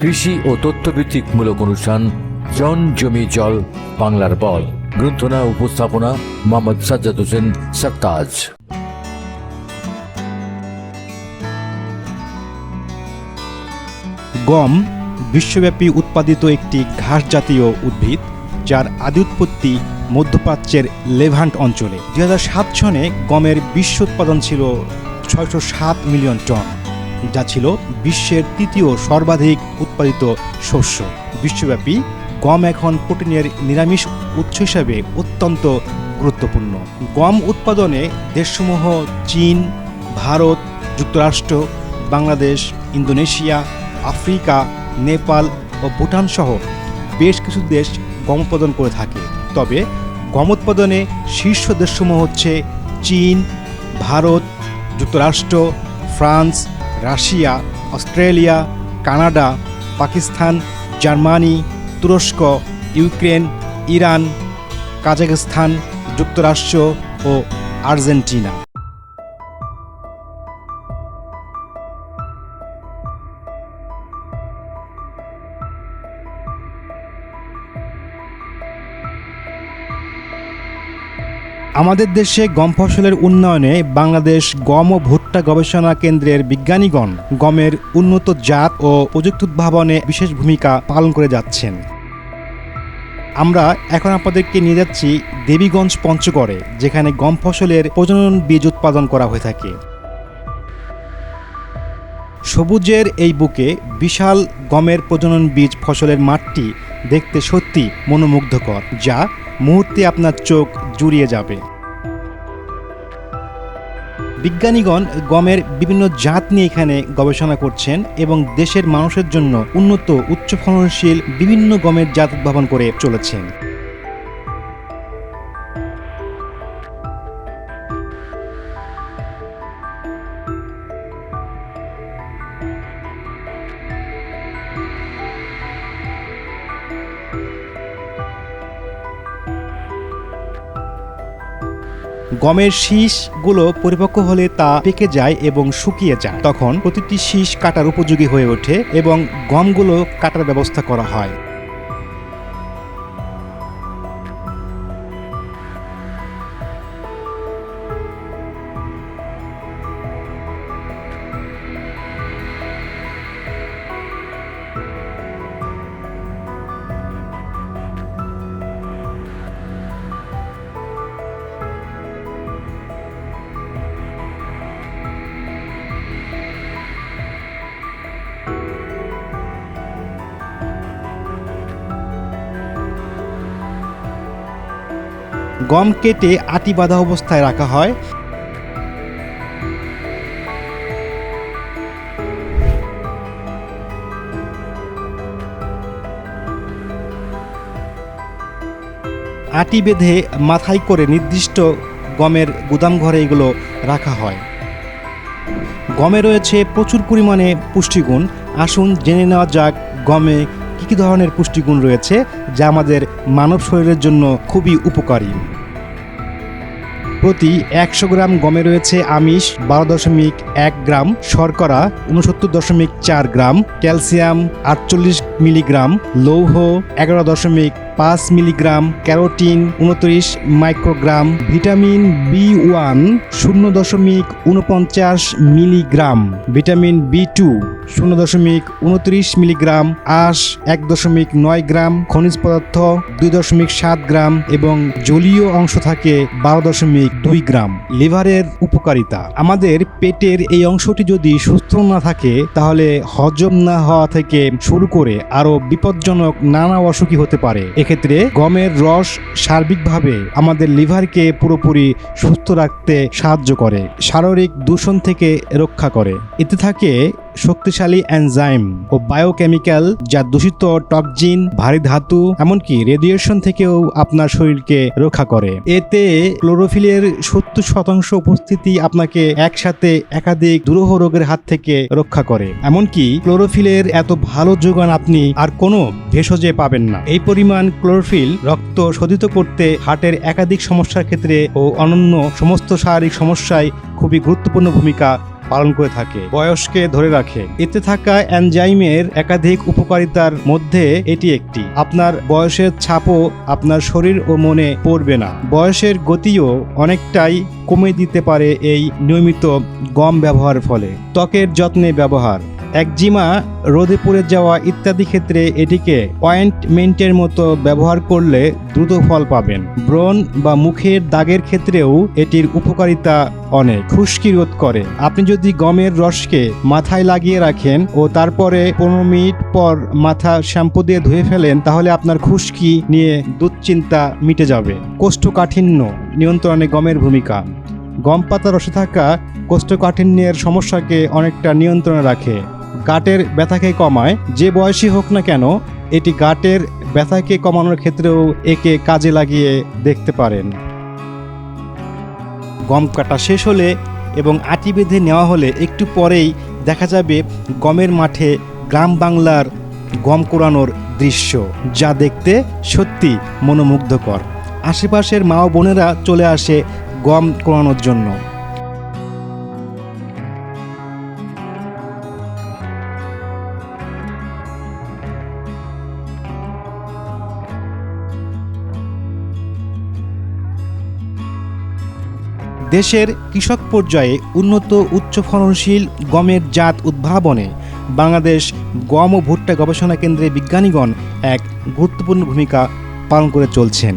কৃষি ও তথ্যভিত্তিক মূলক অনুষ্ঠান জন জমি জল বাংলার বল। গ্রন্থনা উপস্থাপনা মোহাম্মদ সাজ্জাদ হোসেন সরতাজ। গম বিশ্বব্যাপী উৎপাদিত একটি ঘাস জাতীয় উদ্ভিদ, যার আদি উৎপত্তি মধ্যপ্রাচ্যের লেভান্ট অঞ্চলে। 2007 সনে গমের বিশ্ব উৎপাদন ছিল 607 মিলিয়ন টন, যা ছিল বিশ্বের তৃতীয় সর্বাধিক উৎপাদিত শস্য। বিশ্বব্যাপী গম এখন প্রোটিনের নিরামিষ উৎস হিসাবে অত্যন্ত গুরুত্বপূর্ণ। গম উৎপাদনে দেশসমূহ চীন, ভারত, যুক্তরাষ্ট্র, বাংলাদেশ, ইন্দোনেশিয়া, আফ্রিকা, নেপাল ও ভুটান সহ বেশ কিছু দেশ গম উৎপাদন করে থাকে। তবে গম উৎপাদনে শীর্ষ দেশসমূহ হচ্ছে চীন, ভারত, যুক্তরাষ্ট্র, France, Russia, Australia, Canada, Pakistan, Germany, তুরস্ক, ইউক্রেন, ইরান, কাজাখস্তান, যুক্তরাষ্ট্র ও আর্জেন্টিনা। আমাদের দেশে গম ফসলের উন্নয়নে বাংলাদেশ গম ও ভুট্টা গবেষণা কেন্দ্রের বিজ্ঞানীগণ গমের উন্নত জাত ও প্রযুক্তি উদ্ভাবনে বিশেষ ভূমিকা পালন করে যাচ্ছেন। আমরা এখন আপনাদেরকে নিয়ে যাচ্ছি দেবীগঞ্জ পঞ্চগড়ে, যেখানে গম ফসলের প্রজনন বীজ উৎপাদন করা হয়ে থাকে। সবুজের এই বুকে বিশাল গমের প্রজনন বীজ ফসলের মাঠটি দেখতে সত্যি মনোমুগ্ধকর, যা মুহূর্তে আপনার চোখ জুড়িয়ে যাবে। বিজ্ঞানীগণ গমের বিভিন্ন জাত নিয়ে এখানে গবেষণা করছেন এবং দেশের মানুষের জন্য উন্নত উচ্চ ফলনশীল বিভিন্ন গমের জাত উদ্ভাবন করে চলেছেন। গমের শীষগুলো পরিপক্ক হলে তা পেকে যায় এবং শুকিয়ে যায়। তখন প্রতিটি শীষ কাটার উপযোগী হয়ে ওঠে এবং গমগুলো কাটার ব্যবস্থা করা হয়। গম কেটে আটি বাঁধা অবস্থায় রাখা হয়। আটি বেঁধে মাথায় করে নির্দিষ্ট গমের গুদাম ঘরে এগুলো রাখা হয়। গমে রয়েছে প্রচুর পরিমাণে পুষ্টিগুণ। আসুন জেনে নেওয়া যাক গমে কী কী ধরনের পুষ্টিগুণ রয়েছে, যা আমাদের মানব শরীরের জন্য খুবই উপকারী। প্রতি 100 গ্রাম গমে রয়েছে আমিষ 12.1 গ্রাম, শর্করা 69.4 গ্রাম, ক্যালসিয়াম 48 মিলিগ্রাম, লৌহ 11.5 milligram, carotene 29 microgram, vitamin B1 0.49 milligram, vitamin B2 0.29 milligram, আঁশ 1.9 গ্রাম, খনিজ পদার্থ 2.7 গ্রাম এবং জলীয় অংশ থাকে 12.2 গ্রাম। লিভারের উপকারিতা: আমাদের পেটের এই অংশটি যদি সুস্থ না থাকে তাহলে হজম না হওয়া থেকে শুরু করে আরো বিপজ্জনক নানা অসুখই হতে পারে। এক্ষেত্রে গমের রস সার্বিকভাবে আমাদের লিভারকে পুরোপুরি সুস্থ রাখতে সাহায্য করে, শারীরিক দূষণ থেকে রক্ষা করে। এতে থাকে শক্তিশালী এনজাইম ও বায়োকেমিক্যাল, যা দূষিত টক্সিন, ভারী ধাতু, এমনকি রেডিয়েশন থেকেও আপনার শরীরকে রক্ষা করে। এতে ক্লোরোফিলের 70% উপস্থিতি আপনাকে একসাথে একাধিক দুরূহ রোগের হাত থেকে রক্ষা করে। এমনকি ক্লোরোফিলের এত ভালো যোগান আপনি আর কোনো ভেষজে পাবেন না। এই পরিমাণ ক্লোরোফিল রক্ত শোধিত করতে হার্টের একাধিক সমস্যার ক্ষেত্রে ও অন্যান্য সমস্ত শারীরিক সমস্যায় খুবই গুরুত্বপূর্ণ ভূমিকা পালন করে থাকে, বয়সকে ধরে রাখে। এতে থাকা এনজাইমের একাধিক উপকারিতার মধ্যে এটি একটি। আপনার বয়সের ছাপও আপনার শরীর ও মনে পড়বে না। বয়সের গতিও অনেকটাই কমে দিতে পারে এই নিয়মিত গম ব্যবহারের ফলে। ত্বকের যত্নে ব্যবহার, একজিমা, রোদে পড়ে যাওয়া ইত্যাদি ক্ষেত্রে এটিকে অয়েন্টমেন্টের মতো ব্যবহার করলে দ্রুত ফল পাবেন। ব্রণ বা মুখের দাগের ক্ষেত্রেও এটির উপকারিতা অনেক। খুশকি রোধ করে। আপনি যদি গমের রসকে মাথায় লাগিয়ে রাখেন ও তারপরে 15 মিনিট পর মাথা শ্যাম্পু দিয়ে ধুয়ে ফেলেন, তাহলে আপনার খুশকি নিয়ে দুশ্চিন্তা মিটে যাবে। কোষ্ঠকাঠিন্য নিয়ন্ত্রণে গমের ভূমিকা। গম পাতার রসে থাকা কোষ্ঠকাঠিন্যের সমস্যাকে অনেকটা নিয়ন্ত্রণে রাখে, গাঁটের ব্যথাকে কমায়। যে বয়সী হোক না কেন, এটি গাঁটের ব্যথাকে কমানোর ক্ষেত্রেও একে কাজে লাগিয়ে দেখতে পারেন। গম কাটা শেষ হলে এবং আটি বেঁধে নেওয়া হলে একটু পরেই দেখা যাবে গমের মাঠে গ্রাম বাংলার গম কোড়ানোর দৃশ্য, যা দেখতে সত্যি মনোমুগ্ধকর। আশেপাশের মা ও বোনেরা চলে আসে গম কোড়ানোর জন্য। দেশের কৃষক পর্যায়ে উন্নত উচ্চ ফলনশীল গমের জাত উদ্ভাবনে বাংলাদেশ গম ও ভুট্টা গবেষণা কেন্দ্রের বিজ্ঞানীগণ এক গুরুত্বপূর্ণ ভূমিকা পালন করে চলছেন।